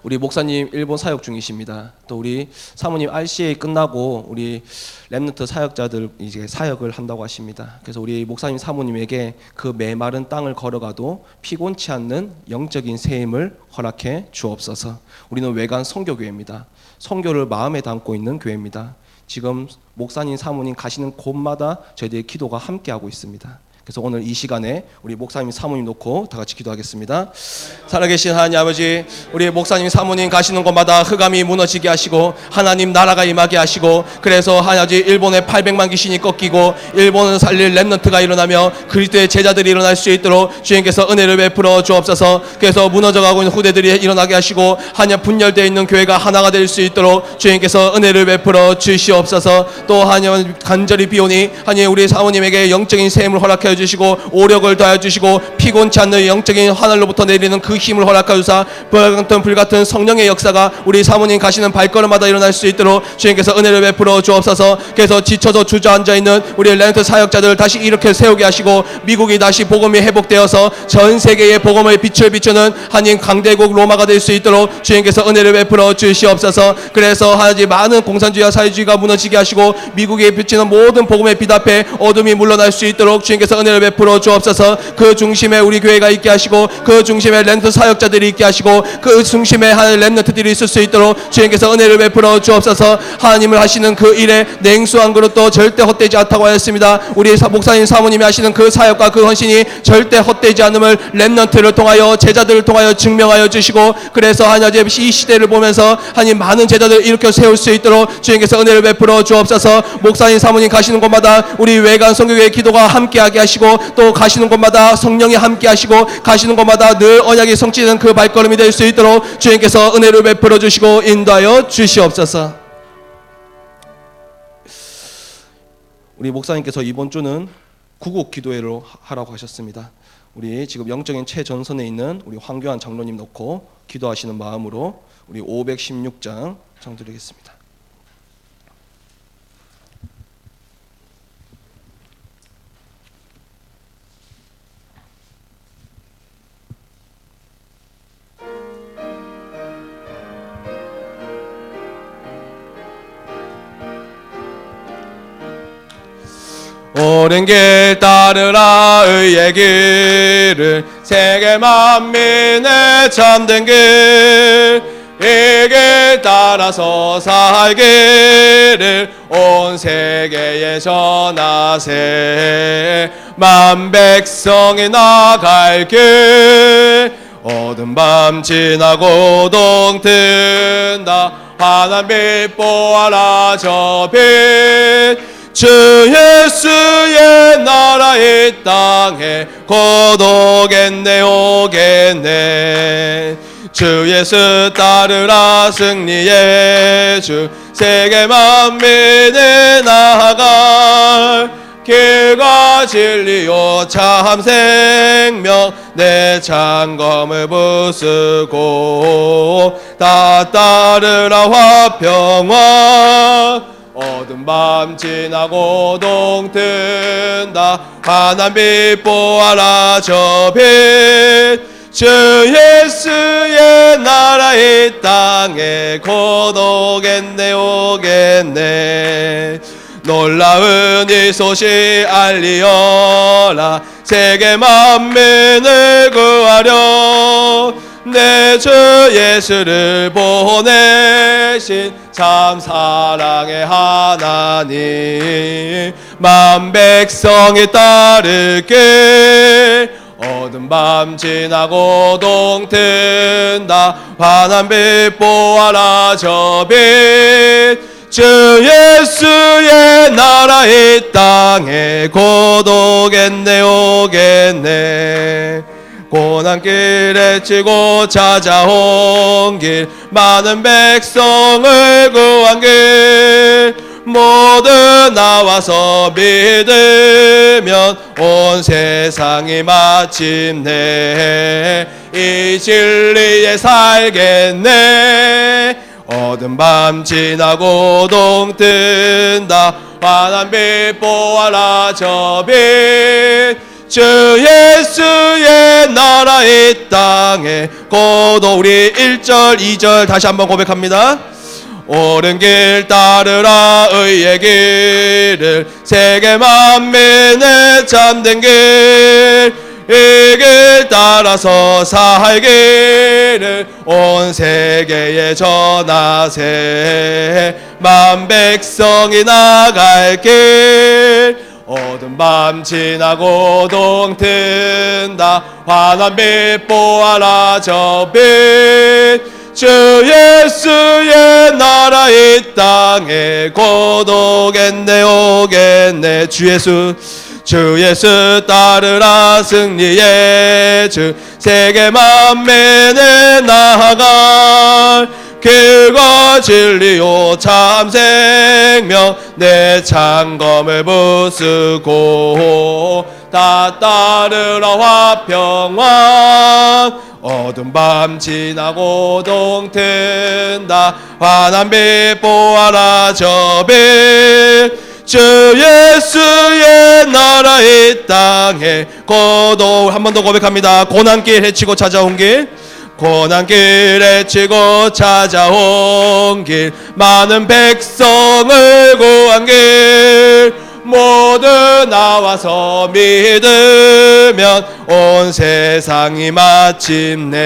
우리 목사님 일본 사역 중이십니다. 또 우리 사모님 RCA 끝나고 우리 렘넌트 사역자들 이제 사역을 한다고 하십니다. 그래서 우리 목사님 사모님에게 그 메마른 땅을 걸어가도 피곤치 않는 영적인 새힘을 허락해 주옵소서. 우리는 외관 선교교회입니다. 선교를 마음에 담고 있는 교회입니다. 지금 목사님 사모님 가시는 곳마다 저희들의 기도가 함께하고 있습니다. 그래서 오늘 이 시간에 우리 목사님 사모님 놓고 다 같이 기도하겠습니다. 살아계신 하나님 아버지, 우리 목사님 사모님 가시는 곳마다 흑암이 무너지게 하시고 하나님 나라가 임하게 하시고, 그래서 하나님 일본의 800만 귀신이 꺾이고 일본을 살릴 렘넌트가 일어나며 그리스도의 제자들이 일어날 수 있도록 주님께서 은혜를 베풀어 주옵소서. 그래서 무너져가고 있는 후대들이 일어나게 하시고 하나님 분열되어 있는 교회가 하나가 될 수 있도록 주님께서 은혜를 베풀어 주시옵소서. 또 하나님 간절히 비오니 하나님 우리 사모님에게 영적인 샘을 허락해 주시고 오력을 더하여 주시고 피곤치 않는 영적인 하늘로부터 내리는 그 힘을 허락하여 주사 불같은 성령의 역사가 우리 사모님 가시는 발걸음마다 일어날 수 있도록 주님께서 은혜를 베풀어 주옵소서. 그래서 지쳐서 주저앉아 있는 우리 렘넌트 사역자들을 다시 이렇게 세우게 하시고 미국이 다시 복음이 회복되어서 전 세계의 복음의 빛을 비추는 하나님 강대국 로마가 될 수 있도록 주님께서 은혜를 베풀어 주시옵소서. 그래서 하나님 많은 공산주의와 사회주의가 무너지게 하시고 미국에 비치는 모든 복음의 빛 앞에 어둠이 물러날 수 있도록 주님께서 은혜를 베풀어 주옵소서. 그 중심에 우리 교회가 있게 하시고 그 중심에 렘넌트 사역자들이 있게 하시고 그 중심에 하나님 렘넌트들이 있을 수 있도록 주님께서 은혜를 베풀어 주옵소서. 하나님을 하시는 그 일에 냉수한 그릇도 절대 헛되지 않다고 하였습니다. 우리 목사님 사모님이 하시는 그 사역과 그 헌신이 절대 헛되지 않음을 렘넌트를 통하여 제자들을 통하여 증명하여 주시고, 그래서 하나님 이 시대를 보면서 하나님 많은 제자들을 일으켜 세울 수 있도록 주님께서 은혜를 베풀어 주옵소서. 목사님 사모님 가시는 곳마다 우리 외관 선교회의 기도가 함께하게 하시고, 또 가시는 곳마다 성령이 함께 하시고 가시는 곳마다 늘 언약이 성취되는 그 발걸음이 될 수 있도록 주님께서 은혜를 베풀어 주시고 인도하여 주시옵소서. 우리 목사님께서 이번 주는 구국 기도회로 하라고 하셨습니다. 우리 지금 영적인 최전선에 있는 우리 황교안 장로님 놓고 기도하시는 마음으로 우리 516장 청드리겠습니다. 오랜 길 따르라 의의 길을 세계 만민의 참된 길, 이 길 따라서 살기를 온 세계에 전하세. 만 백성이 나갈 길 어두운 밤 지나고 동튼다. 환한 빛 보아라 저 빛. 주 예수의 나라 이 땅에 곧 오겠네 오겠네. 주 예수 따르라 승리의 주, 세계 만민에 나아갈 길과 진리요 참 생명, 내 창검을 부수고 다 따르라 화평화. 어두운 밤 지나고 동튼다. 환한 빛 보아라 저 빛. 주 예수의 나라 이 땅에 곧 오겠네 오겠네. 놀라운 이 소식 알리어라. 세계 만민을 구하려 내 주 예수를 보내신 참 사랑의 하나님. 만 백성이 따르길 어두운 밤 지나고 동튼다. 환한 빛 보아라 저 빛. 주 예수의 나라 이 땅에 곧 오겠네 오겠네. 고난길에 치고 찾아온 길, 많은 백성을 구한 길, 모두 나와서 믿으면 온 세상이 마침내 이 진리에 살겠네. 어두운 밤 지나고 동튼다. 환한 빛 보아라 저 빛. 주 예수의 나라 이 땅에 고도. 우리 1절 2절 다시 한번 고백합니다. 옳은 길 따르라 의의 길을 세계 만민의 참된 길, 이 길 따라서 살 길을 온 세계에 전하세. 만 백성이 나갈 길, 어두운 밤 지나고 동 튼다. 환한 빛 보아라 저 빛. 주 예수의 나라 이 땅에 곧 오겠네 오겠네. 주 예수 따르라 승리의 주. 세계 만민에 나아갈 길과 진리요 참 생명. 내 창검을 부수고 다 따르라 화평왕. 어두운 밤 지나고 동 튼다. 환한 빛 보아라 저 빛. 주 예수의 나라 이 땅에 고도. 한 번 더 고백합니다. 고난길 헤치고 찾아온 길, 고난길 헤치고 찾아온 길, 많은 백성을 구한 길. 모두 나와서 믿으면 온 세상이 마침내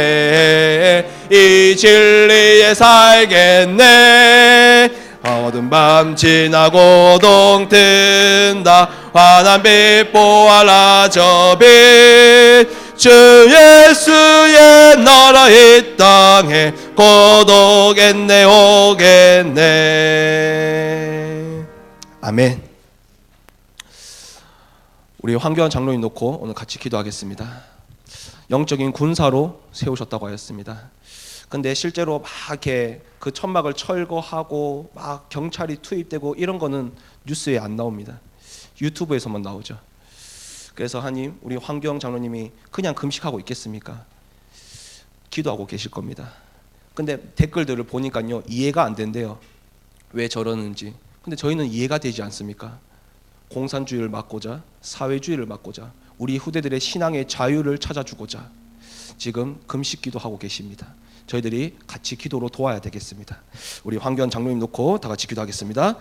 이 진리에 살겠네. 어두운 밤 지나고 동 튼다. 환한 빛 보아라 저 빛. 주 예수의 나라 이 땅에 곧 오겠네 오겠네. 아멘. 우리 황교안 장로님 놓고 오늘 같이 기도하겠습니다. 영적인 군사로 세우셨다고 하였습니다. 근데 실제로 막 이렇게 그 천막을 철거하고 막 경찰이 투입되고 이런 거는 뉴스에 안 나옵니다. 유튜브에서만 나오죠. 그래서 하나님, 우리 황교안 장로님이 그냥 금식하고 있겠습니까? 기도하고 계실 겁니다. 근데 댓글들을 보니까요, 이해가 안 된대요. 왜 저러는지. 근데 저희는 이해가 되지 않습니까? 공산주의를 막고자, 사회주의를 막고자, 우리 후대들의 신앙의 자유를 찾아주고자 지금 금식 기도하고 계십니다. 저희들이 같이 기도로 도와야 되겠습니다. 우리 황교안 장로님 놓고 다 같이 기도하겠습니다.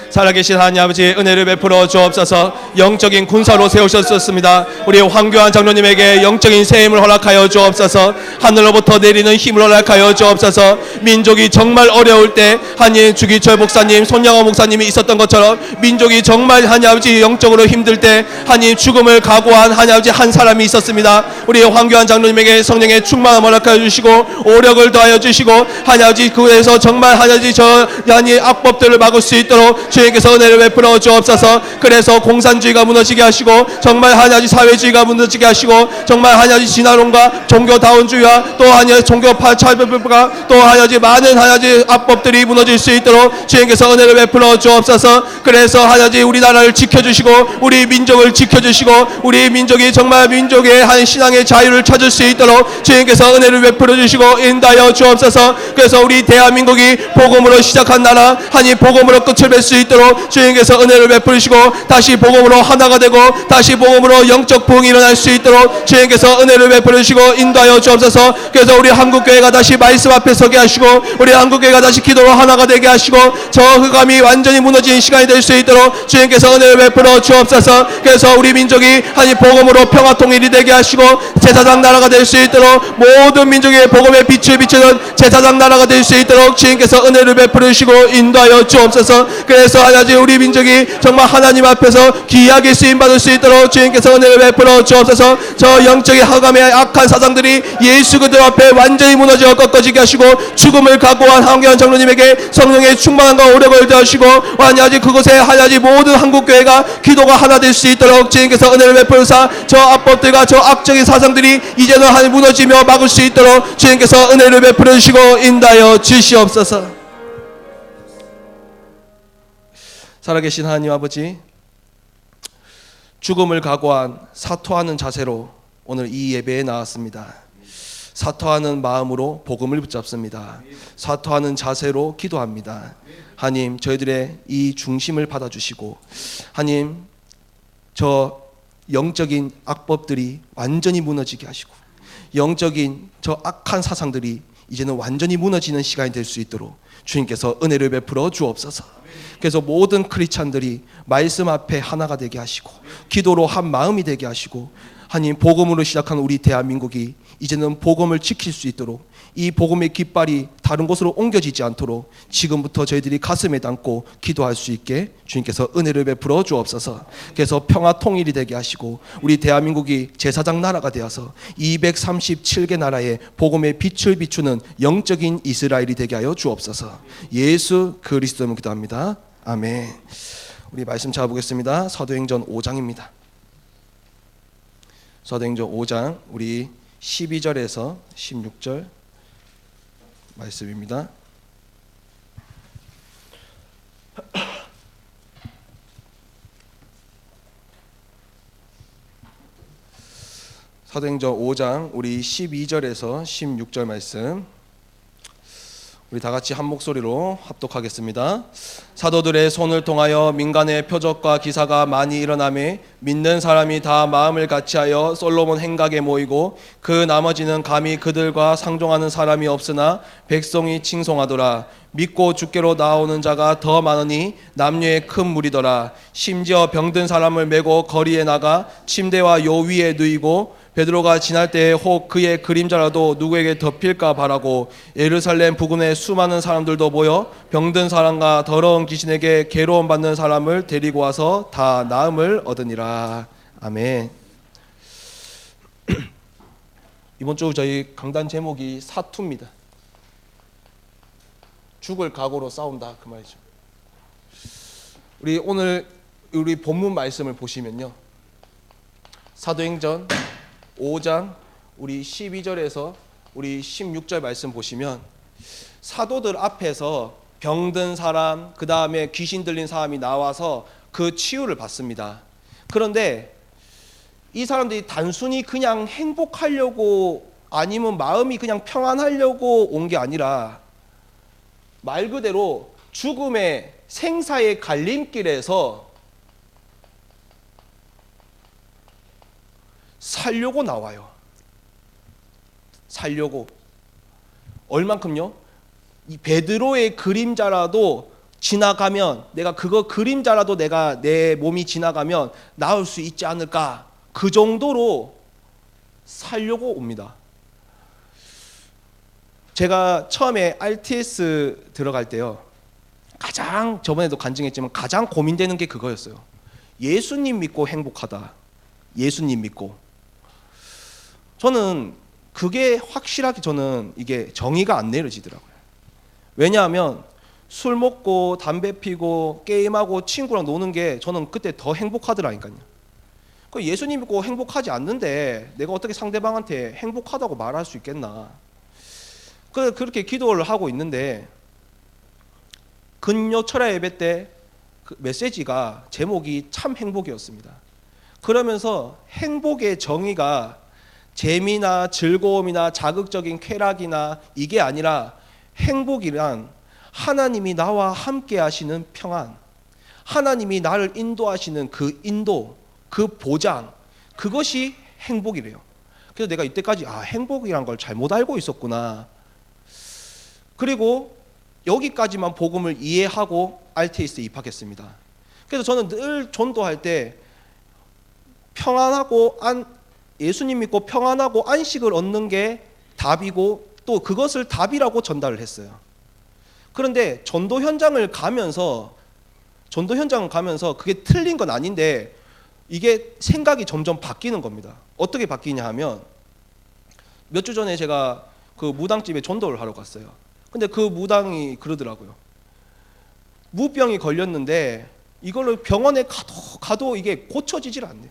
살아계신 하나님 아버지, 은혜를 베풀어 주옵소서. 영적인 군사로 세우셨습니다. 우리 황교안 장로님에게 영적인 세임을 허락하여 주옵소서. 하늘로부터 내리는 힘을 허락하여 주옵소서. 민족이 정말 어려울 때 하나님, 주기철 목사님, 손양호 목사님이 있었던 것처럼 민족이 정말 하나님 아버지 영적으로 힘들 때 하나님 주금을 각오한 하나님 아버지 한 사람이 있었습니다. 우리 황교안 장로님에게 성령의 충만함을 허락하여 주시고 오력을 더하여 주시고 하나님 아버지 그에서 정말 하나님 아버지 저 하나님 악법들을 막을 수 있도록 주님께서 은혜를 베풀어 주옵소서. 그래서 공산주의가 무너지게 하시고 정말 하나님 아버지 사회주의가 무너지게 하시고 정말 하나님 아버지 진화론과 종교다운주의와 또 하나님 아버지 종교파 차별과 또 하나님 아버지 많은 하나님 아버지 악법들이 무너질 수 있도록 주님께서 은혜를 베풀어 주옵소서. 그래서 하나님 아버지 우리나라를 지켜주시고 우리 민족을 지켜주시고 우리 민족이 정말 민족의 한 신앙의 자유를 찾을 수 있도록 주님께서 은혜를 베풀어 주시고 인도하여 주옵소서. 그래서 우리 대한민국이 복음으로 시작한 나라 하나님 복음으로 끝을 맺을 수 있도록 주님께서 은혜를 베푸시고 다시 복음으로 하나가 되고 다시 복음으로 영적 부흥이 일어날 수 있도록 주님께서 은혜를 베풀어 주시고 인도하여 주옵소서. 그래서 우리 한국교회가 다시 말씀 앞에 서게 하시고 우리 한국교회가 다시 기도로 하나가 되게 하시고 저 흑암이 완전히 무너진 시간이 될 수 있도록 주님께서 은혜를 베풀어 주옵소서. 그래서 우리 민족이 하나님 복음으로 평화 통일이 되게 하시고 제사장 나라가 될 수 있도록 모든 민족의 복음의 빛을 비추는 제사장 나라가 될 수 있도록 주님께서 은혜를 베풀어 주시고 인도하여 주옵소서. 그래서 하나님 우리 민족이 정말 하나님 앞에서 귀하게 쓰임받을 수 있도록 주님께서 은혜를 베풀어 주옵소서. 저 영적인 흑암의 악한 사상들이 예수 그리스도 앞에 완전히 무너져 꺾어지게 하시고 죽음을 각오한 황교안 장로님에게 성령의 충만함과 오력을 더하시고 하나님 그곳에 하나님 모든 한국교회가 기도가 하나 될 수 있도록 주님께서 은혜를 베풀사 저 악법들과 저 악적인 사상들이 이제는 하나님 무너지며 막을 수 있도록 주님께서 은혜를 베풀어 주시고 인도하여 주시옵소서. 살아계신 하나님 아버지, 죽음을 각오한 사토하는 자세로 오늘 이 예배에 나왔습니다. 사토하는 마음으로 복음을 붙잡습니다. 사토하는 자세로 기도합니다. 하나님 저희들의 이 중심을 받아주시고 하나님 저 영적인 악법들이 완전히 무너지게 하시고 영적인 저 악한 사상들이 이제는 완전히 무너지는 시간이 될 수 있도록 주님께서 은혜를 베풀어 주옵소서. 그래서 모든 크리스찬들이 말씀 앞에 하나가 되게 하시고 기도로 한 마음이 되게 하시고 하나님 복음으로 시작한 우리 대한민국이 이제는 복음을 지킬 수 있도록 이 복음의 깃발이 다른 곳으로 옮겨지지 않도록 지금부터 저희들이 가슴에 담고 기도할 수 있게 주님께서 은혜를 베풀어 주옵소서. 그래서 평화 통일이 되게 하시고 우리 대한민국이 제사장 나라가 되어서 237개 나라의 복음의 빛을 비추는 영적인 이스라엘이 되게 하여 주옵소서. 예수 그리스도로 기도합니다. 아멘. 우리 말씀 찾아보겠습니다. 사도행전 5장입니다. 사도행전 5장 우리 12절에서 16절 말씀입니다. 사도행전 5장 우리 12절에서 16절 말씀 우리 다 같이 한 목소리로 합독하겠습니다. 사도들의 손을 통하여 민간의 표적과 기사가 많이 일어나매 믿는 사람이 다 마음을 같이하여 솔로몬 행각에 모이고 그 나머지는 감히 그들과 상종하는 사람이 없으나 백성이 칭송하더라. 믿고 주께로 나오는 자가 더 많으니 남녀의 큰 무리더라. 심지어 병든 사람을 메고 거리에 나가 침대와 요 위에 누이고 베드로가 지날 때에 혹 그의 그림자라도 누구에게 덮일까 바라고 예루살렘 부근에 수많은 사람들도 모여 병든 사람과 더러운 귀신에게 괴로움 받는 사람을 데리고 와서 다 나음을 얻으니라. 아멘. 이번 주 저희 강단 제목이 사투입니다. 죽을 각오로 싸운다 그 말이죠. 우리 오늘 우리 본문 말씀을 보시면요. 사도행전 5장 우리 12절에서 우리 16절 말씀 보시면 사도들 앞에서 병든 사람 그 다음에 귀신 들린 사람이 나와서 그 치유를 받습니다. 그런데 이 사람들이 단순히 그냥 행복하려고 아니면 마음이 그냥 평안하려고 온 게 아니라 말 그대로 죽음의 생사의 갈림길에서 살려고 나와요. 살려고. 얼만큼요? 이 베드로의 그림자라도 지나가면 내가 그거 그림자라도 내가 내 몸이 지나가면 나을 수 있지 않을까? 그 정도로 살려고 옵니다. 제가 처음에 RTS 들어갈 때요. 가장 저번에도 간증했지만 가장 고민되는 게 그거였어요. 예수님 믿고 행복하다. 예수님 믿고. 저는 그게 확실하게 저는 이게 정의가 안 내려지더라고요. 왜냐하면 술 먹고 담배 피고 게임하고 친구랑 노는 게 저는 그때 더 행복하더라니까요. 예수님 믿고 행복하지 않는데 내가 어떻게 상대방한테 행복하다고 말할 수 있겠나. 그렇게 기도를 하고 있는데 근요 철야 예배 때 그 메시지가 제목이 참 행복이었습니다. 그러면서 행복의 정의가 재미나 즐거움이나 자극적인 쾌락이나 이게 아니라 행복이란 하나님이 나와 함께 하시는 평안, 하나님이 나를 인도하시는 그 인도, 그 보장, 그것이 행복이래요. 그래서 내가 이때까지 행복이란 걸 잘못 알고 있었구나. 그리고 여기까지만 복음을 이해하고 RTS에 입학했습니다. 그래서 저는 늘 전도할 때 평안하고 예수님 믿고 평안하고 안식을 얻는 게 답이고 또 그것을 답이라고 전달을 했어요. 그런데 전도 현장을 가면서 그게 틀린 건 아닌데 이게 생각이 점점 바뀌는 겁니다. 어떻게 바뀌냐 하면 몇 주 전에 제가 그 무당집에 전도를 하러 갔어요. 근데 그 무당이 그러더라고요. 무병이 걸렸는데 이걸로 병원에 가도 이게 고쳐지질 않네요.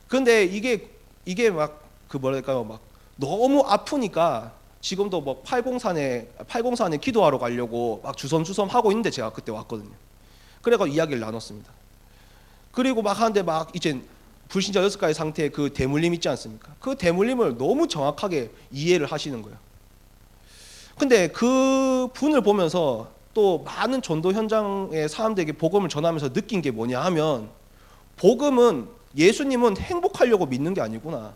근데 이게 막 그 뭐랄까요, 막 너무 아프니까 지금도 뭐 804에 기도하러 가려고 막 주섬주섬 하고 있는데 제가 그때 왔거든요. 그래서 이야기를 나눴습니다. 그리고 막 하는데 막 이제 불신자 6가지 상태의 그 대물림 있지 않습니까? 그 대물림을 너무 정확하게 이해를 하시는 거예요. 근데 그 분을 보면서 또 많은 전도 현장의 사람들에게 복음을 전하면서 느낀 게 뭐냐 하면 복음은 예수님은 행복하려고 믿는 게 아니구나.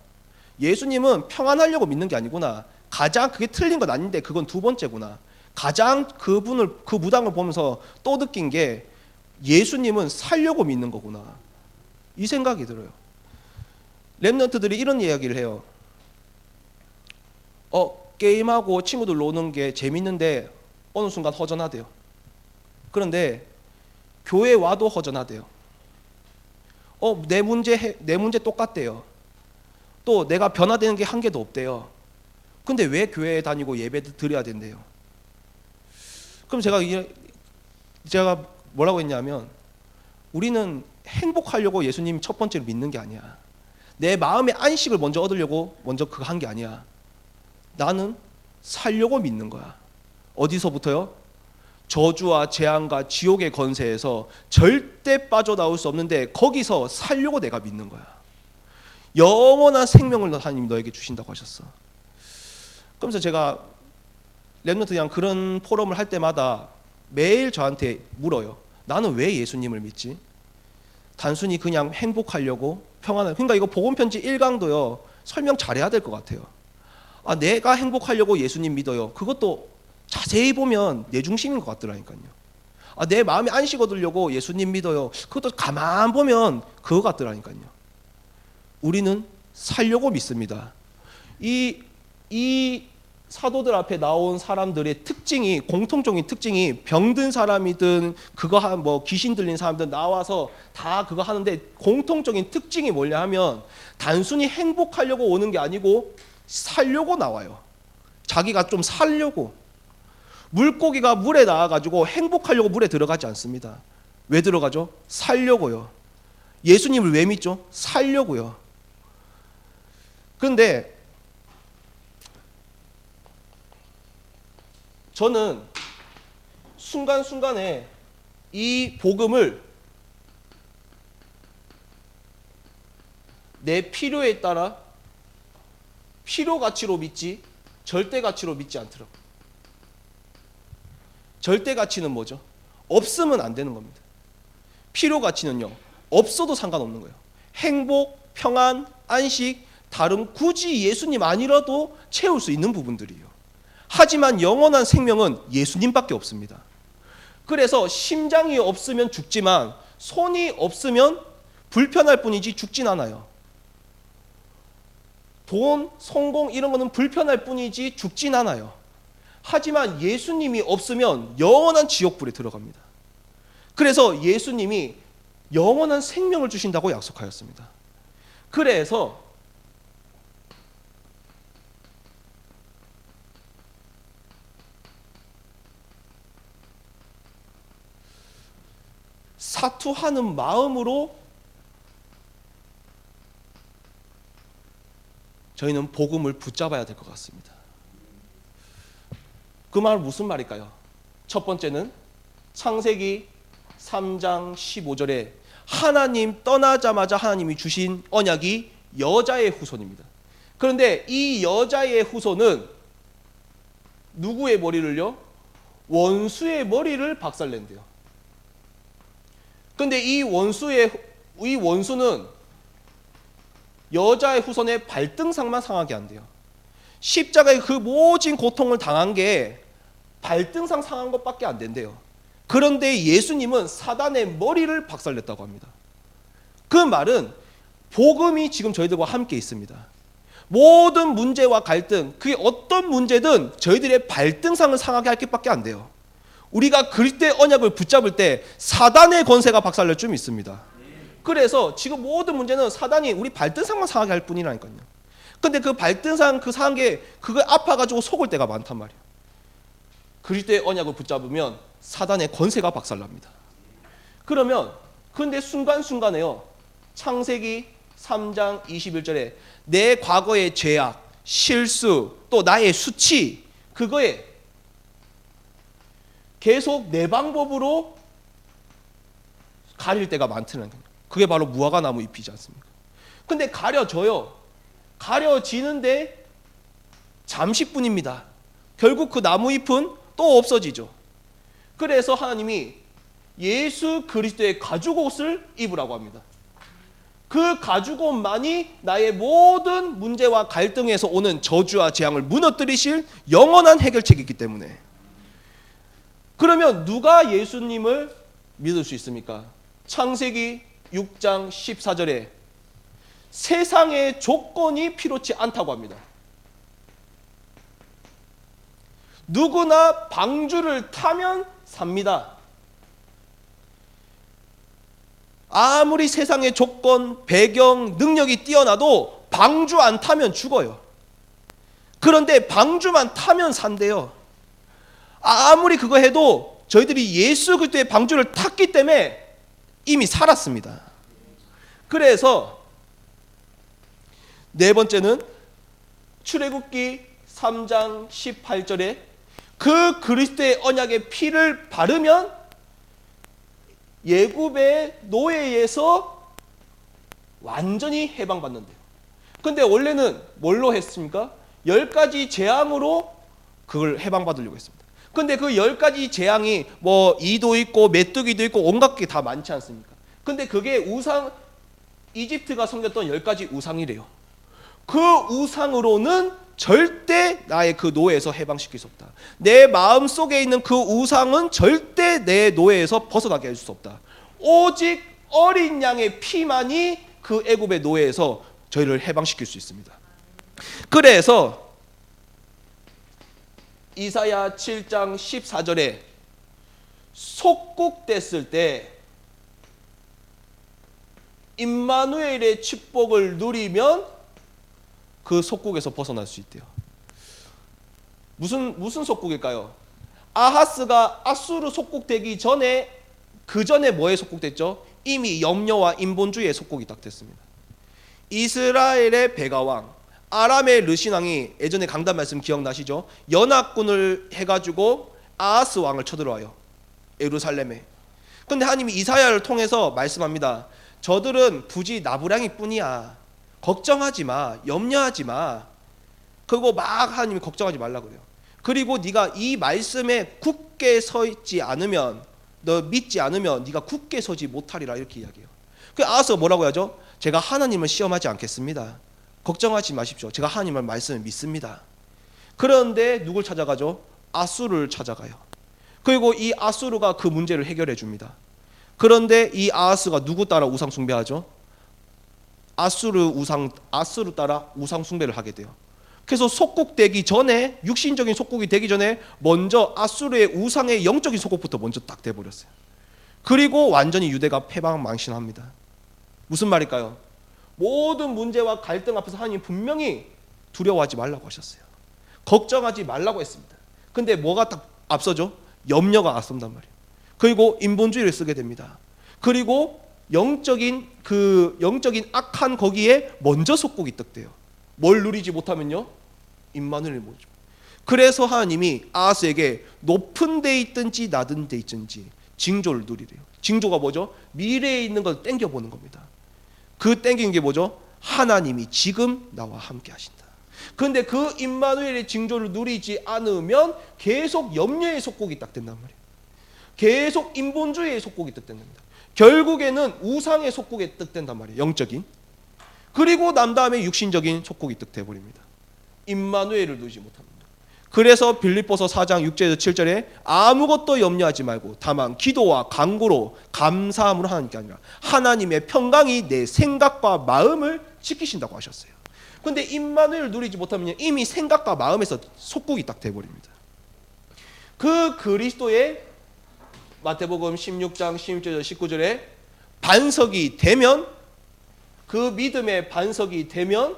예수님은 평안하려고 믿는 게 아니구나. 가장 그게 틀린 건 아닌데 그건 두 번째구나. 가장 그 무당을 보면서 또 느낀 게 예수님은 살려고 믿는 거구나. 이 생각이 들어요. 랩런트들이 이런 이야기를 해요. 게임하고 친구들 노는 게 재밌는데 어느 순간 허전하대요. 그런데 교회 와도 허전하대요. 내 문제 똑같대요. 또 내가 변화되는 게 한 개도 없대요. 근데 왜 교회에 다니고 예배 드려야 된대요? 그럼 제가 뭐라고 했냐면, 우리는 행복하려고 예수님 첫 번째로 믿는 게 아니야. 내 마음의 안식을 먼저 얻으려고 먼저 그거 한 게 아니야. 나는 살려고 믿는 거야. 어디서부터요? 저주와 재앙과 지옥의 권세에서 절대 빠져나올 수 없는데 거기서 살려고 내가 믿는 거야. 영원한 생명을 하나님이 너에게 주신다고 하셨어. 그러면서 제가 랩런트랑 그런 포럼을 할 때마다 매일 저한테 물어요. 나는 왜 예수님을 믿지? 단순히 그냥 행복하려고 그러니까 이거 복음편지 1강도요 설명 잘해야 될 것 같아요. 내가 행복하려고 예수님 믿어요. 그것도 자세히 보면 내 중심인 것 같더라니까요. 내 마음에 안식 얻으려고 예수님 믿어요. 그것도 가만 보면 그거 같더라니까요. 우리는 살려고 믿습니다. 이 사도들 앞에 나온 사람들의 특징이, 공통적인 특징이, 병든 사람이든 귀신 들린 사람들 나와서 다 그거 하는데 공통적인 특징이 뭐냐 하면 단순히 행복하려고 오는 게 아니고 살려고 나와요. 자기가 좀 살려고. 물고기가 물에 나와가지고 행복하려고 물에 들어가지 않습니다. 왜 들어가죠? 살려고요. 예수님을 왜 믿죠? 살려고요. 그런데 저는 순간순간에 이 복음을 내 필요에 따라 필요 가치로 믿지 절대 가치로 믿지 않더라고요. 절대 가치는 뭐죠? 없으면 안 되는 겁니다. 필요 가치는요, 없어도 상관없는 거예요. 행복, 평안, 안식, 다른 굳이 예수님 아니라도 채울 수 있는 부분들이에요. 하지만 영원한 생명은 예수님밖에 없습니다. 그래서 심장이 없으면 죽지만 손이 없으면 불편할 뿐이지 죽진 않아요. 돈, 성공 이런 거는 불편할 뿐이지 죽진 않아요. 하지만 예수님이 없으면 영원한 지옥불에 들어갑니다. 그래서 예수님이 영원한 생명을 주신다고 약속하였습니다. 그래서 사투하는 마음으로 저희는 복음을 붙잡아야 될 것 같습니다. 그 말은 무슨 말일까요? 첫 번째는 창세기 3장 15절에 하나님 떠나자마자 하나님이 주신 언약이 여자의 후손입니다. 그런데 이 여자의 후손은 누구의 머리를요? 원수의 머리를 박살낸대요. 그런데 이 원수는 여자의 후손의 발등상만 상하게 한대요. 십자가의 그 모진 고통을 당한 게 발등상 상한 것밖에 안 된대요. 그런데 예수님은 사단의 머리를 박살냈다고 합니다. 그 말은 복음이 지금 저희들과 함께 있습니다. 모든 문제와 갈등, 그게 어떤 문제든 저희들의 발등상을 상하게 할 것밖에 안 돼요. 우리가 그리스도의 언약을 붙잡을 때 사단의 권세가 박살날 줄 믿습니다. 그래서 지금 모든 문제는 사단이 우리 발등상만 상하게 할 뿐이라니까요. 근데 그 발등상 그 상한 게 그거 아파가지고 속을 때가 많단 말이에요. 그리스도의 언약을 붙잡으면 사단의 권세가 박살납니다. 그러면 근데 순간순간에요. 창세기 3장 21절에 내 과거의 죄악, 실수, 또 나의 수치 그거에 계속 내 방법으로 가릴 때가 많다는 거예요. 그게 바로 무화과 나무 잎이지 않습니까? 근데 가려져요. 가려지는데 잠시뿐입니다. 결국 그 나무 잎은 또 없어지죠. 그래서 하나님이 예수 그리스도의 가죽옷을 입으라고 합니다. 그 가죽옷만이 나의 모든 문제와 갈등에서 오는 저주와 재앙을 무너뜨리실 영원한 해결책이기 때문에. 그러면 누가 예수님을 믿을 수 있습니까? 창세기 6장 14절에 세상의 조건이 필요치 않다고 합니다. 누구나 방주를 타면 삽니다. 아무리 세상의 조건, 배경, 능력이 뛰어나도 방주 안 타면 죽어요. 그런데 방주만 타면 산대요. 아무리 그거 해도 저희들이 예수 그리스도의 방주를 탔기 때문에 이미 살았습니다. 그래서 네 번째는 출애굽기 3장 18절에 그 그리스도의 언약의 피를 바르면 예굽의 노예에서 완전히 해방받는데요. 근데 원래는 뭘로 했습니까? 10가지 재앙으로 그걸 해방받으려고 했습니다. 근데 그 10가지 재앙이 뭐 이도 있고 메뚜기도 있고 온갖 게 다 많지 않습니까? 근데 그게 우상, 이집트가 섬겼던 10가지 우상이래요. 그 우상으로는 절대 나의 그 노예에서 해방시킬 수 없다. 내 마음속에 있는 그 우상은 절대 내 노예에서 벗어나게 할 수 없다. 오직 어린 양의 피만이 그 애굽의 노예에서 저희를 해방시킬 수 있습니다. 그래서 이사야 7장 14절에 속국됐을 때 임마누엘의 축복을 누리면 그 속국에서 벗어날 수 있대요. 무슨 속국일까요? 아하스가 아수르 속국되기 전에, 그 전에 뭐에 속국됐죠? 이미 염려와 인본주의에 속국이 딱 됐습니다. 이스라엘의 베가왕, 아람의 르신왕이 예전에 강단 말씀 기억나시죠? 연합군을 해가지고 아하스 왕을 쳐들어와요. 예루살렘에. 근데 하나님이 이사야를 통해서 말씀합니다. 저들은 부지 나부랭이 뿐이야. 걱정하지 마. 염려하지 마. 그리고 막 하나님이 걱정하지 말라 그래요. 그리고 네가 이 말씀에 굳게 서 있지 않으면, 너 믿지 않으면 네가 굳게 서지 못하리라 이렇게 이야기해요. 그 아하스가 뭐라고 하죠? 제가 하나님을 시험하지 않겠습니다. 걱정하지 마십시오. 제가 하나님의 말씀을 믿습니다. 그런데 누굴 찾아가죠? 아수르를 찾아가요. 그리고 이 아수르가 그 문제를 해결해 줍니다. 그런데 이 아하스가 누구 따라 우상 숭배하죠? 아수르 따라 우상 숭배를 하게 돼요. 그래서 속국되기 전에, 육신적인 속국이 되기 전에 먼저 아수르의 우상의 영적인 속국부터 먼저 딱 돼버렸어요. 그리고 완전히 유대가 패망망신합니다. 무슨 말일까요? 모든 문제와 갈등 앞에서 하나님 분명히 두려워하지 말라고 하셨어요. 걱정하지 말라고 했습니다. 근데 뭐가 딱 앞서죠? 염려가 앞선단 말이에요. 그리고 인본주의를 쓰게 됩니다. 그리고 영적인 악한 거기에 먼저 속국이 떡돼요. 뭘 누리지 못하면요? 임마누엘을 못 줘. 그래서 하나님이 아하스에게 높은 데 있든지 낮은 데 있든지 징조를 누리래요. 징조가 뭐죠? 미래에 있는 걸 땡겨보는 겁니다. 그 땡기는 게 뭐죠? 하나님이 지금 나와 함께 하신다. 그런데 그 임마누엘의 징조를 누리지 않으면 계속 염려의 속국이 딱 된단 말이에요. 계속 인본주의의 속국이 딱 된답니다. 결국에는 우상의 속국에 딱 된단 말이에요. 영적인. 그리고 난 다음에 육신적인 속국이 딱 돼버립니다. 임마누엘을 누리지 못합니다. 그래서 빌립보서 4장 6절에서 7절에 아무것도 염려하지 말고 다만 기도와 간구로 감사함으로 하나님께 아니라 하나님의 평강이 내 생각과 마음을 지키신다고 하셨어요. 그런데 임마누엘을 누리지 못하면 이미 생각과 마음에서 속국이 딱 돼버립니다. 그 그리스도의 마태복음 16장 16절 19절에 반석이 되면, 그 믿음의 반석이 되면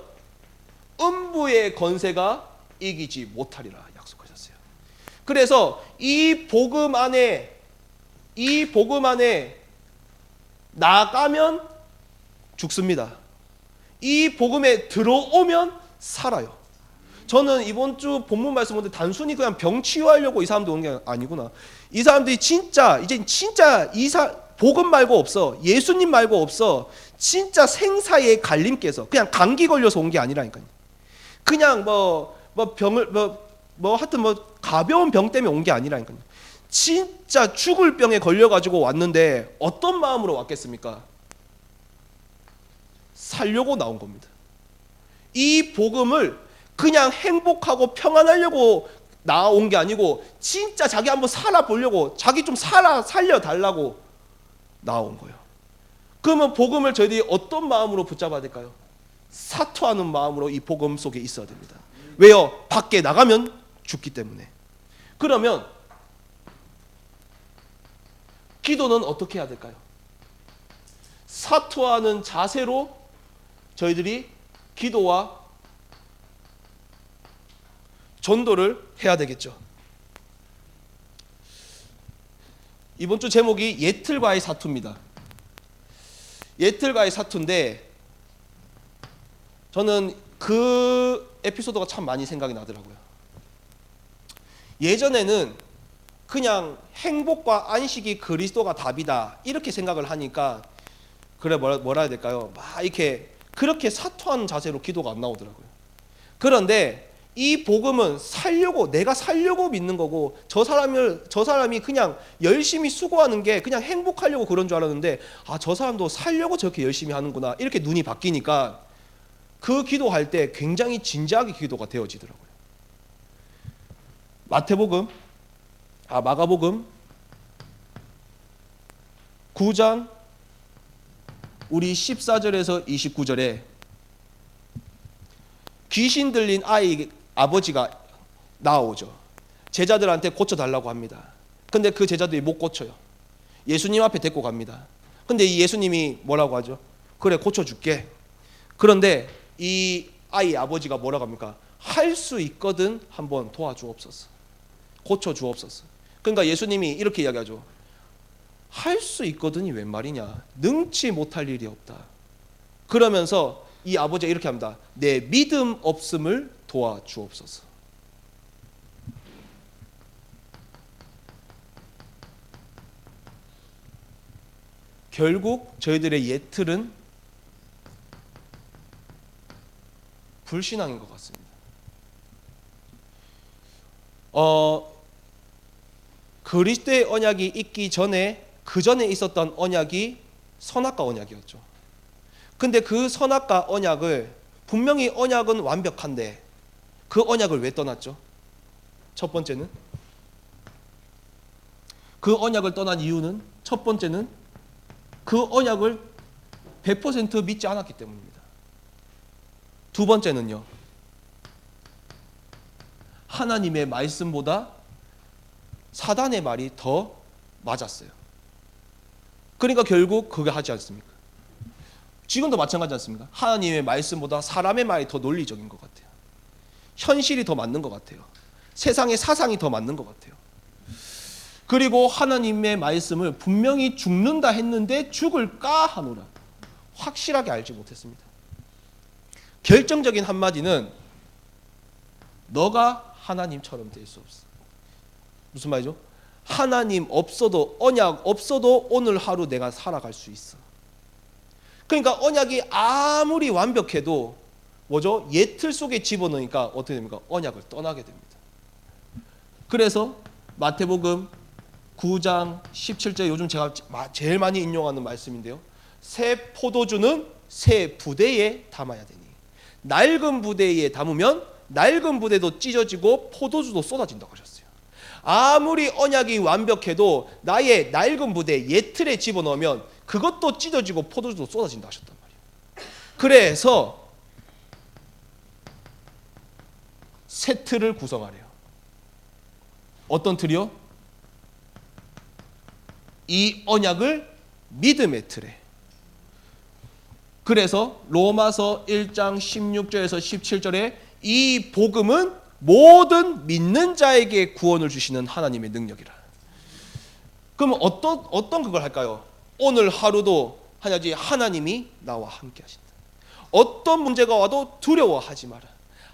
음부의 건세가 이기지 못하리라 약속하셨어요. 그래서 이 복음 안에 나가면 죽습니다. 이 복음에 들어오면 살아요. 저는 이번 주 본문 말씀 보는데 단순히 그냥 병 치유하려고 이 사람들 온 게 아니구나. 이 사람들이 진짜 복음 말고 없어. 예수님 말고 없어. 진짜 생사의 갈림께서 그냥 감기 걸려서 온 게 아니라니까요. 그냥 하여튼 가벼운 병 때문에 온 게 아니라니까요. 진짜 죽을 병에 걸려가지고 왔는데 어떤 마음으로 왔겠습니까? 살려고 나온 겁니다. 이 복음을 그냥 행복하고 평안하려고 나온 게 아니고 진짜 자기 한번 살아보려고, 자기 좀 살려달라고 나온 거예요. 그러면 복음을 저희들이 어떤 마음으로 붙잡아야 될까요? 사토하는 마음으로 이 복음 속에 있어야 됩니다. 왜요? 밖에 나가면 죽기 때문에. 그러면 기도는 어떻게 해야 될까요? 사토하는 자세로 저희들이 기도와 전도를 해야 되겠죠. 이번 주 제목이 예틀과의 사투입니다. 예틀과의 사투인데 저는 그 에피소드가 참 많이 생각이 나더라고요. 예전에는 그냥 행복과 안식이 그리스도가 답이다 이렇게 생각을 하니까 그래 뭐라 해야 될까요? 막 이렇게 그렇게 사토하는 자세로 기도가 안 나오더라고요. 그런데 이 복음은 내가 살려고 믿는 거고, 저 사람이 그냥 열심히 수고하는 게 그냥 행복하려고 그런 줄 알았는데, 저 사람도 살려고 저렇게 열심히 하는구나 이렇게 눈이 바뀌니까 그 기도할 때 굉장히 진지하게 기도가 되어지더라고요. 마가복음 9장 우리 14절에서 29절에 귀신 들린 아버지가 나오죠. 제자들한테 고쳐달라고 합니다. 근데 그 제자들이 못 고쳐요. 예수님 앞에 데리고 갑니다. 근데 이 예수님이 뭐라고 하죠? 그래, 고쳐줄게. 그런데 이 아이 아버지가 뭐라고 합니까? 할 수 있거든 한번 도와주옵소서. 고쳐주옵소서. 그러니까 예수님이 이렇게 이야기하죠. 할 수 있거든이 웬 말이냐? 능치 못할 일이 없다. 그러면서 이 아버지가 이렇게 합니다. 내 믿음 없음을 도와주옵소서. 결국 저희들의 예틀은 불신앙인 것 같습니다. 그리스도의 언약이 있기 전에 그 전에 있었던 언약이 선악과 언약이었죠. 근데 그 선악과 언약을 분명히 언약은 완벽한데 그 언약을 왜 떠났죠? 첫 번째는 그 언약을 떠난 이유는 첫 번째는 그 언약을 100% 믿지 않았기 때문입니다. 두 번째는요. 하나님의 말씀보다 사단의 말이 더 맞았어요. 그러니까 결국 그게 하지 않습니까? 지금도 마찬가지 않습니까? 하나님의 말씀보다 사람의 말이 더 논리적인 것 같아요. 현실이 더 맞는 것 같아요. 세상의 사상이 더 맞는 것 같아요. 그리고 하나님의 말씀을 분명히 죽는다 했는데 죽을까 하노라. 확실하게 알지 못했습니다. 결정적인 한마디는 너가 하나님처럼 될 수 없어. 무슨 말이죠? 하나님 없어도, 언약 없어도 오늘 하루 내가 살아갈 수 있어. 그러니까 언약이 아무리 완벽해도 뭐죠? 예틀 속에 집어넣으니까 어떻게 됩니까? 언약을 떠나게 됩니다. 그래서 마태복음 9장 17절, 요즘 제가 제일 많이 인용하는 말씀인데요. 새 포도주는 새 부대에 담아야 되니 낡은 부대에 담으면 낡은 부대도 찢어지고 포도주도 쏟아진다고 하셨어요. 아무리 언약이 완벽해도 나의 낡은 부대 예틀에 집어넣으면 그것도 찢어지고 포도주도 쏟아진다 하셨단 말이에요. 그래서 새 틀을 구성하래요. 어떤 틀이요? 이 언약을 믿음의 틀에. 그래서 로마서 1장 16절에서 17절에 이 복음은 모든 믿는 자에게 구원을 주시는 하나님의 능력이라. 그러면 어떤 그걸 할까요? 오늘 하루도 하나님이 나와 함께 하신다. 어떤 문제가 와도 두려워하지 마라.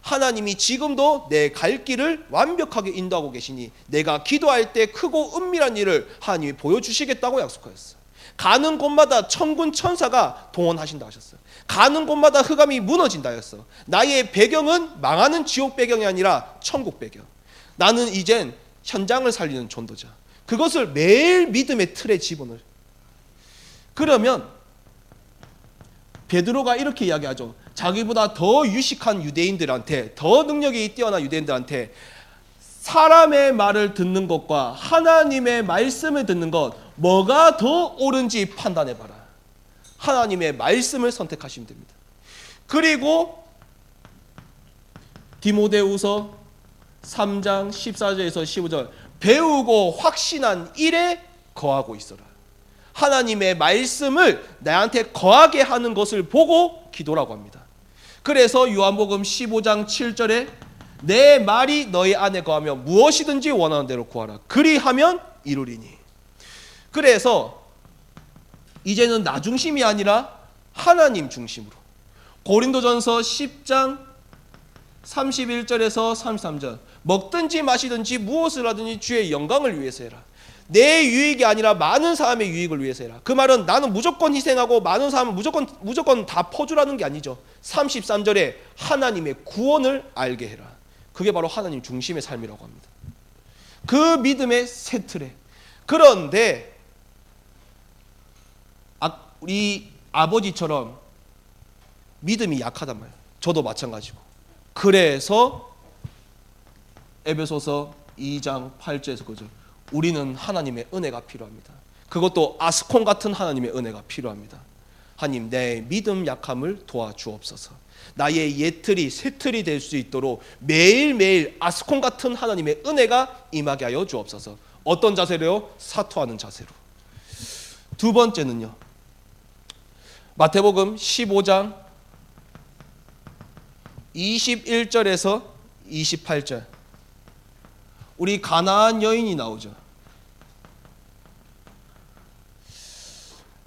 하나님이 지금도 내 갈 길을 완벽하게 인도하고 계시니 내가 기도할 때 크고 은밀한 일을 하나님이 보여주시겠다고 약속하셨어요. 가는 곳마다 천군 천사가 동원하신다 하셨어요. 가는 곳마다 흑암이 무너진다 하셨어. 나의 배경은 망하는 지옥 배경이 아니라 천국 배경. 나는 이젠 현장을 살리는 전도자. 그것을 매일 믿음의 틀에 집어넣어요. 그러면 베드로가 이렇게 이야기하죠. 자기보다 더 유식한 유대인들한테, 더 능력이 뛰어난 유대인들한테 사람의 말을 듣는 것과 하나님의 말씀을 듣는 것, 뭐가 더 옳은지 판단해봐라. 하나님의 말씀을 선택하시면 됩니다. 그리고 디모데후서 3장 14절에서 15절, 배우고 확신한 일에 거하고 있어라. 하나님의 말씀을 나한테 거하게 하는 것을 보고 기도라고 합니다. 그래서 요한복음 15장 7절에 내 말이 너희 안에 거하며 무엇이든지 원하는 대로 구하라. 그리하면 이루리니. 그래서 이제는 나 중심이 아니라 하나님 중심으로. 고린도전서 10장 31절에서 33절, 먹든지 마시든지 무엇을 하든지 주의 영광을 위해서 해라. 내 유익이 아니라 많은 사람의 유익을 위해서 해라. 그 말은 나는 무조건 희생하고 많은 사람은 무조건 다 퍼주라는 게 아니죠. 33절에 하나님의 구원을 알게 해라. 그게 바로 하나님 중심의 삶이라고 합니다. 그 믿음의 새 틀에. 그런데 우리 아버지처럼 믿음이 약하단 말이에요. 저도 마찬가지고. 그래서 에베소서 2장 8절에서 그죠. 우리는 하나님의 은혜가 필요합니다. 그것도 아스콘 같은 하나님의 은혜가 필요합니다. 하나님, 내 믿음 약함을 도와주옵소서. 나의 옛틀이 새틀이 될 수 있도록 매일매일 아스콘 같은 하나님의 은혜가 임하게 하여 주옵소서. 어떤 자세로요? 사토하는 자세로. 두 번째는요, 마태복음 15장 21절에서 28절, 우리 가나안 여인이 나오죠.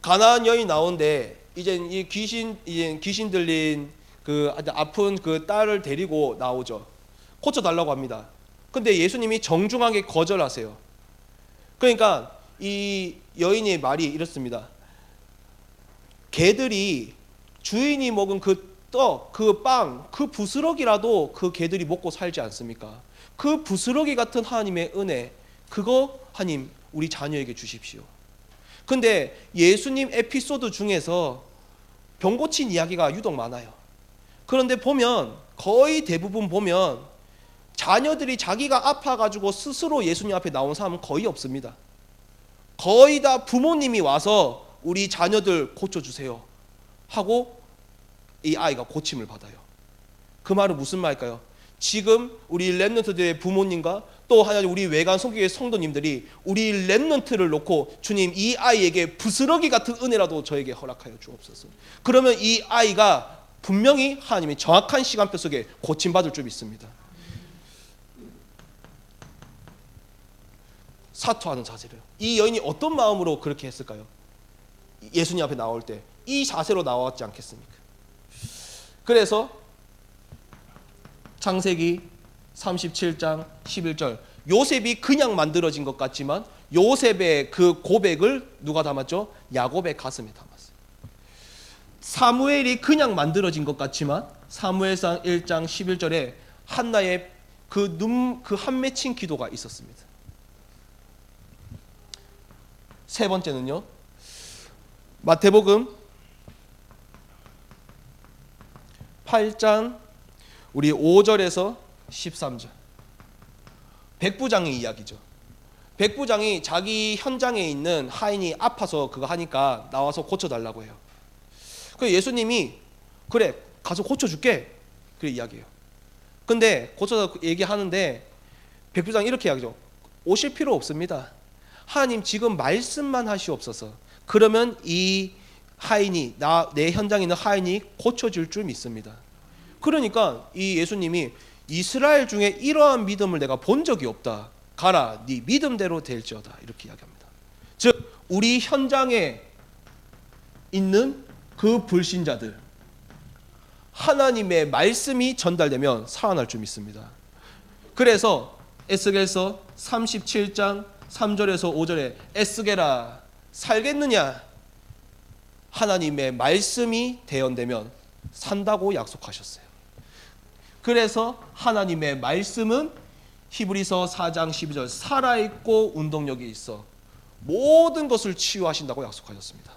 가나안 여인이 나오는데 이제 이 귀신 들린 그 아픈 그 딸을 데리고 나오죠. 고쳐 달라고 합니다. 근데 예수님이 정중하게 거절하세요. 그러니까 이 여인의 말이 이렇습니다. 개들이 주인이 먹은 그 떡, 그 빵, 그 부스러기라도 그 개들이 먹고 살지 않습니까? 그 부스러기 같은 하나님의 은혜, 그거 하나님 우리 자녀에게 주십시오. 근데 예수님 에피소드 중에서 병 고친 이야기가 유독 많아요. 그런데 보면 거의 대부분 보면 자녀들이 자기가 아파가지고 스스로 예수님 앞에 나온 사람은 거의 없습니다. 거의 다 부모님이 와서 우리 자녀들 고쳐주세요 하고 이 아이가 고침을 받아요. 그 말은 무슨 말일까요? 지금 우리 렘넌트들의 부모님과 또 하나 우리 외관 성교회 성도님들이 우리 렘넌트를 놓고 주님, 이 아이에게 부스러기 같은 은혜라도 저에게 허락하여 주옵소서. 그러면 이 아이가 분명히 하나님의 정확한 시간표 속에 고침받을 줄 믿습니다. 사토하는 자세로요. 이 여인이 어떤 마음으로 그렇게 했을까요? 예수님 앞에 나올 때 이 자세로 나왔지 않겠습니까? 그래서 창세기 37장 11절, 요셉이 그냥 만들어진 것 같지만 요셉의 그 고백을 누가 담았죠? 야곱의 가슴에 담았어요. 사무엘이 그냥 만들어진 것 같지만 사무엘상 1장 11절에 한나의 그 한 맺힌 기도가 있었습니다. 세 번째는요, 마태복음 8장 우리 5절에서 13절, 백부장의 이야기죠. 백부장이 자기 현장에 있는 하인이 아파서 그거 하니까 나와서 고쳐달라고 해요. 그래서 예수님이 그래 가서 고쳐줄게 그래 이야기해요. 근데 고쳐서 얘기하는데 백부장이 이렇게 이야기죠. 오실 필요 없습니다. 하나님 지금 말씀만 하시옵소서. 그러면 이 하인이 내 현장에 있는 하인이 고쳐질 줄 믿습니다. 그러니까 이 예수님이 이스라엘 중에 이러한 믿음을 내가 본 적이 없다. 가라, 네 믿음대로 될지어다. 이렇게 이야기합니다. 즉 우리 현장에 있는 그 불신자들, 하나님의 말씀이 전달되면 살아날 줄 믿습니다. 그래서 에스겔서 37장 3절에서 5절에 에스겔아 살겠느냐? 하나님의 말씀이 대언되면 산다고 약속하셨어요. 그래서 하나님의 말씀은 히브리서 4장 12절 살아있고 운동력이 있어 모든 것을 치유하신다고 약속하셨습니다.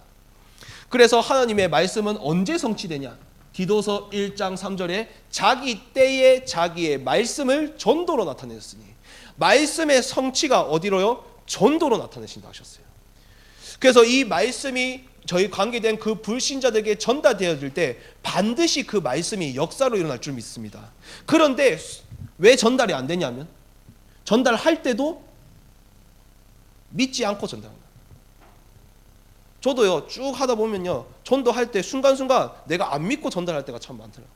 그래서 하나님의 말씀은 언제 성취되냐? 디도서 1장 3절에 자기 때에 자기의 말씀을 전도로 나타내셨으니, 말씀의 성취가 어디로요? 전도로 나타내신다 하셨어요. 그래서 이 말씀이 저희 관계된 그 불신자들에게 전달되어질 때 반드시 그 말씀이 역사로 일어날 줄 믿습니다. 그런데 왜 전달이 안 되냐면, 전달할 때도 믿지 않고 전달합니다. 저도요, 쭉 하다 보면요, 전도할 때 순간순간 내가 안 믿고 전달할 때가 참 많더라고요.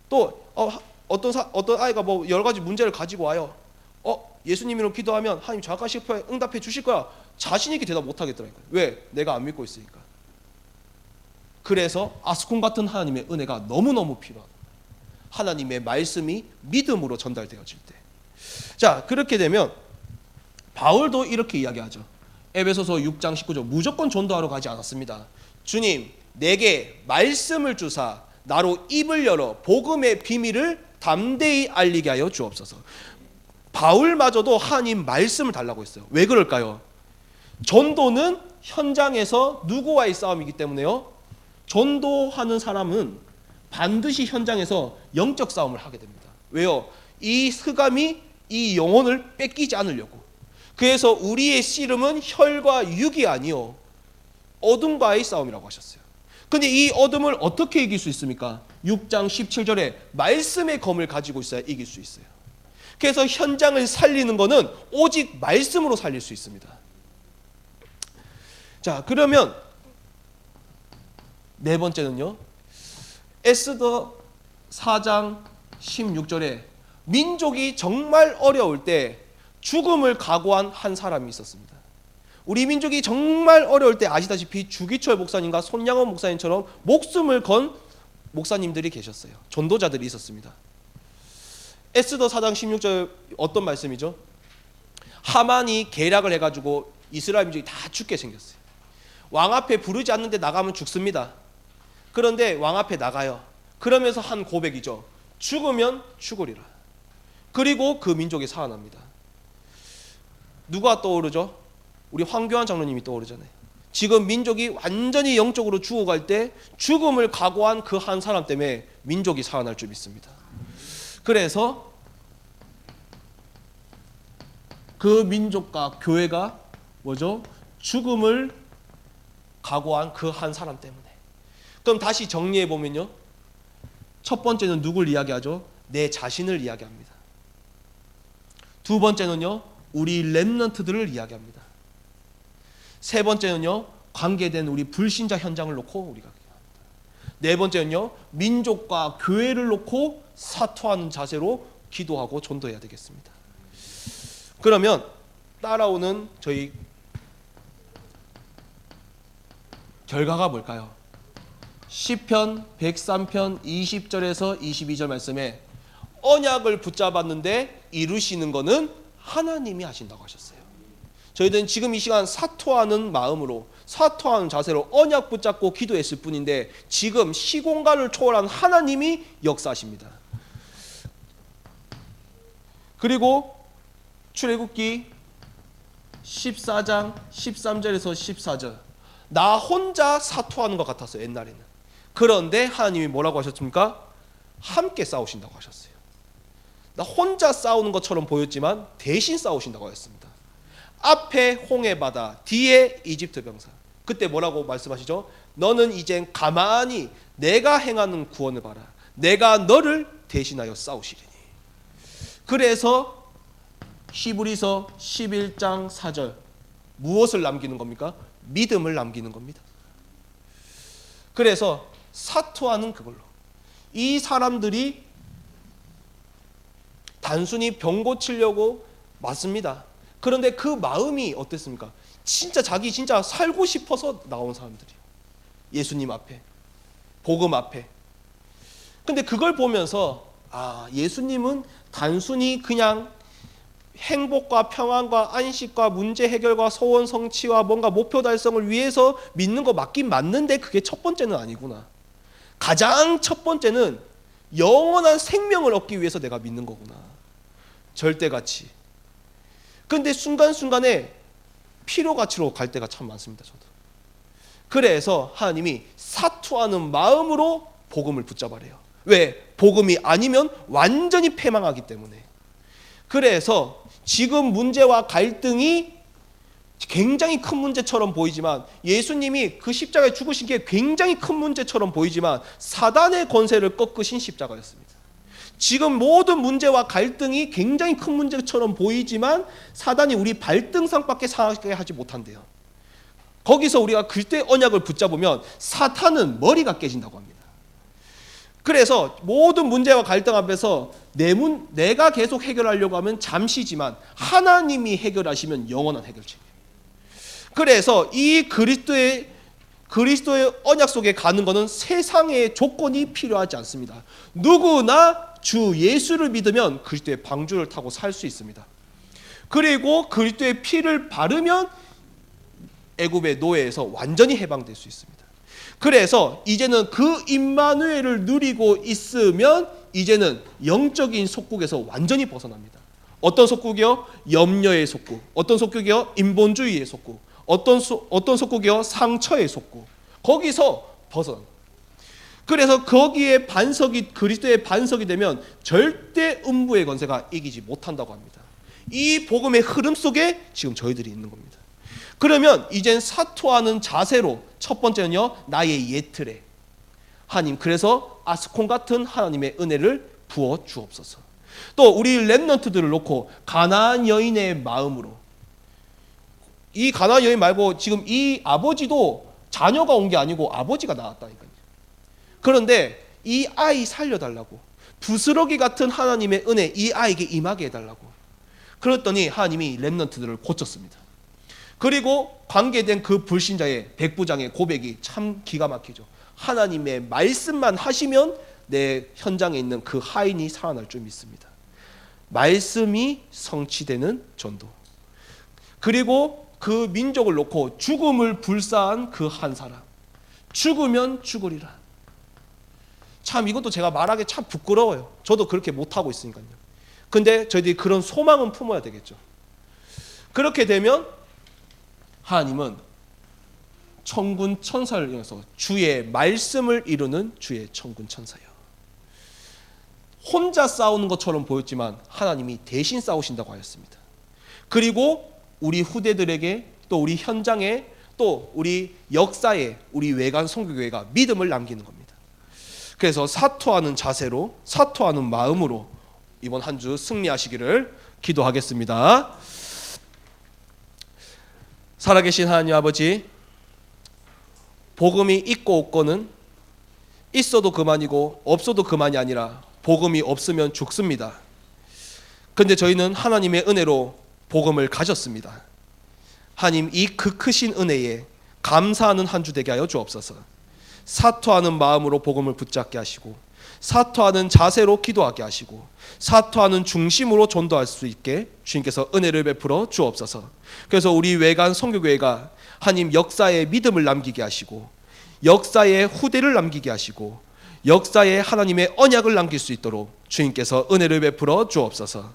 또 어떤 아이가 뭐 여러 가지 문제를 가지고 와요. 예수님으로 기도하면 하나님 정확하게 응답해 주실 거야. 자신 있게 대답 못 하겠더라고요. 왜? 내가 안 믿고 있으니까. 그래서 아스콘 같은 하나님의 은혜가 너무너무 필요하다. 하나님의 말씀이 믿음으로 전달되어질 때. 자, 그렇게 되면 바울도 이렇게 이야기하죠. 에베소서 6장 19절, 무조건 전도하러 가지 않았습니다. 주님, 내게 말씀을 주사 나로 입을 열어 복음의 비밀을 담대히 알리게 하여 주옵소서. 바울마저도 하나님 말씀을 달라고 했어요. 왜 그럴까요? 전도는 현장에서 누구와의 싸움이기 때문에요, 전도하는 사람은 반드시 현장에서 영적 싸움을 하게 됩니다. 왜요? 이 흑암이 이 영혼을 뺏기지 않으려고. 그래서 우리의 씨름은 혈과 육이 아니요 어둠과의 싸움이라고 하셨어요. 근데 이 어둠을 어떻게 이길 수 있습니까? 6장 17절에 말씀의 검을 가지고 있어야 이길 수 있어요. 그래서 현장을 살리는 것은 오직 말씀으로 살릴 수 있습니다. 자, 그러면 네 번째는요, 에스더 4장 16절에 민족이 정말 어려울 때 죽음을 각오한 한 사람이 있었습니다. 우리 민족이 정말 어려울 때 아시다시피 주기철 목사님과 손양원 목사님처럼 목숨을 건 목사님들이 계셨어요. 전도자들이 있었습니다. 에스더 4장 16절 어떤 말씀이죠? 하만이 계략을 해가지고 이스라엘 민족이 다 죽게 생겼어요. 왕 앞에 부르지 않는데 나가면 죽습니다. 그런데 왕 앞에 나가요. 그러면서 한 고백이죠. 죽으면 죽으리라. 그리고 그 민족이 살아납니다. 누가 떠오르죠? 우리 황교안 장로님이 떠오르잖아요. 지금 민족이 완전히 영적으로 죽어갈 때 죽음을 각오한 그 한 사람 때문에 민족이 살아날 줄 믿습니다. 그래서 그 민족과 교회가 뭐죠? 죽음을 각오한 그 한 사람 때문에. 그럼 다시 정리해 보면요, 첫 번째는 누굴 이야기하죠? 내 자신을 이야기합니다. 두 번째는요, 우리 렘넌트들을 이야기합니다. 세 번째는요, 관계된 우리 불신자 현장을 놓고 우리가 기도합니다. 네 번째는요, 민족과 교회를 놓고 사토하는 자세로 기도하고 전도해야 되겠습니다. 그러면 따라오는 저희 결과가 뭘까요? 시편 103편 20절에서 22절 말씀에 언약을 붙잡았는데 이루시는 것은 하나님이 하신다고 하셨어요. 저희들은 지금 이 시간 사토하는 마음으로, 사토하는 자세로 언약 붙잡고 기도했을 뿐인데 지금 시공간을 초월한 하나님이 역사하십니다. 그리고 출애굽기 14장 13절에서 14절, 나 혼자 사토하는 것 같았어요, 옛날에는. 그런데 하나님이 뭐라고 하셨습니까? 함께 싸우신다고 하셨어요. 나 혼자 싸우는 것처럼 보였지만 대신 싸우신다고 하셨습니다. 앞에 홍해바다, 뒤에 이집트 병사. 그때 뭐라고 말씀하시죠? 너는 이젠 가만히 내가 행하는 구원을 봐라. 내가 너를 대신하여 싸우시리니. 그래서 히브리서 11장 4절 무엇을 남기는 겁니까? 믿음을 남기는 겁니다. 그래서 사토하는 그걸로 이 사람들이 단순히 병 고치려고 맞습니다. 그런데 그 마음이 어땠습니까? 진짜 자기 진짜 살고 싶어서 나온 사람들이에요. 예수님 앞에, 복음 앞에. 근데 그걸 보면서 예수님은 단순히 그냥 행복과 평안과 안식과 문제 해결과 소원 성취와 뭔가 목표 달성을 위해서 믿는 거 맞긴 맞는데 그게 첫 번째는 아니구나. 가장 첫 번째는 영원한 생명을 얻기 위해서 내가 믿는 거구나. 절대가치. 근데 순간순간에 필요가치로 갈 때가 참 많습니다. 저도. 그래서 하나님이 사투하는 마음으로 복음을 붙잡아래요. 왜? 복음이 아니면 완전히 패망하기 때문에. 그래서 지금 문제와 갈등이 굉장히 큰 문제처럼 보이지만, 예수님이 그 십자가에 죽으신 게 굉장히 큰 문제처럼 보이지만 사단의 권세를 꺾으신 십자가였습니다. 지금 모든 문제와 갈등이 굉장히 큰 문제처럼 보이지만 사단이 우리 발등상밖에 상하게 하지 못한대요. 거기서 우리가 그때 언약을 붙잡으면 사탄은 머리가 깨진다고 합니다. 그래서 모든 문제와 갈등 앞에서 내가 계속 해결하려고 하면 잠시지만 하나님이 해결하시면 영원한 해결책이에요. 그래서 이 그리스도의 언약 속에 가는 것은 세상의 조건이 필요하지 않습니다. 누구나 주 예수를 믿으면 그리스도의 방주를 타고 살 수 있습니다. 그리고 그리스도의 피를 바르면 애굽의 노예에서 완전히 해방될 수 있습니다. 그래서 이제는 그 임마누엘을 누리고 있으면 이제는 영적인 속국에서 완전히 벗어납니다. 어떤 속국이요? 염려의 속국. 어떤 속국이요? 인본주의의 속국. 어떤 속국이요? 상처의 속국. 거기서 벗어납니다. 그래서 거기에 그리스도의 반석이 되면 절대 음부의 권세가 이기지 못한다고 합니다. 이 복음의 흐름 속에 지금 저희들이 있는 겁니다. 그러면 이젠 사토하는 자세로, 첫 번째는요, 나의 예틀에 하나님, 그래서 아스콘 같은 하나님의 은혜를 부어 주옵소서. 또 우리 렘넌트들을 놓고 가나안 여인의 마음으로, 이 가나안 여인 말고 지금 이 아버지도 자녀가 온 게 아니고 아버지가 낳았다니까요. 그런데 이 아이 살려달라고, 부스러기 같은 하나님의 은혜 이 아이에게 임하게 해달라고 그랬더니 하나님이 렘넌트들을 고쳤습니다. 그리고 관계된 그 불신자의 백부장의 고백이 참 기가 막히죠. 하나님의 말씀만 하시면 내 현장에 있는 그 하인이 살아날 줄 믿습니다. 말씀이 성취되는 전도. 그리고 그 민족을 놓고 죽음을 불사한 그 한 사람, 죽으면 죽으리라. 참 이것도 제가 말하기 참 부끄러워요. 저도 그렇게 못하고 있으니까요. 근데 저희들이 그런 소망은 품어야 되겠죠. 그렇게 되면 하나님은 천군 천사를 이용해서 주의 말씀을 이루는 주의 천군 천사예요. 혼자 싸우는 것처럼 보였지만 하나님이 대신 싸우신다고 하였습니다. 그리고 우리 후대들에게, 또 우리 현장에, 또 우리 역사에 우리 외관 선교교회가 믿음을 남기는 겁니다. 그래서 사토하는 자세로, 사토하는 마음으로 이번 한 주 승리하시기를 기도하겠습니다. 살아계신 하나님 아버지, 복음이 있고 없고는 있어도 그만이고 없어도 그만이 아니라 복음이 없으면 죽습니다. 그런데 저희는 하나님의 은혜로 복음을 가졌습니다. 하나님, 이 그 크신 은혜에 감사하는 한 주 되게 하여 주옵소서. 사토하는 마음으로 복음을 붙잡게 하시고, 사토하는 자세로 기도하게 하시고, 사토하는 중심으로 전도할 수 있게 주님께서 은혜를 베풀어 주옵소서. 그래서 우리 외관 선교교회가 하나님 역사에 믿음을 남기게 하시고, 역사에 후대를 남기게 하시고, 역사에 하나님의 언약을 남길 수 있도록 주님께서 은혜를 베풀어 주옵소서.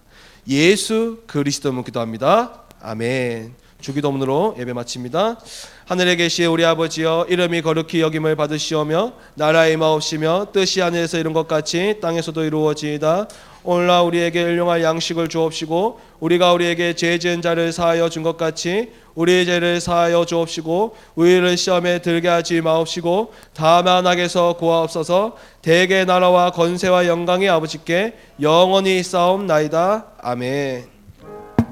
예수 그리스도로 기도합니다. 아멘. 주기도문으로 예배 마칩니다. 하늘에 계시의 우리 아버지여, 이름이 거룩히 여김을 받으시오며 나라의 마옵시며 뜻이 하늘에서 이룬 것 같이 땅에서도 이루어지이다. 오늘날 우리에게 일용할 양식을 주옵시고, 우리가 우리에게 죄 지은 자를 사하여 준 것 같이 우리의 죄를 사하여 주옵시고, 우리를 시험에 들게 하지 마옵시고 다만 악에서 구하옵소서. 대개 나라와 권세와 영광이 아버지께 영원히 있사옵나이다. 아멘.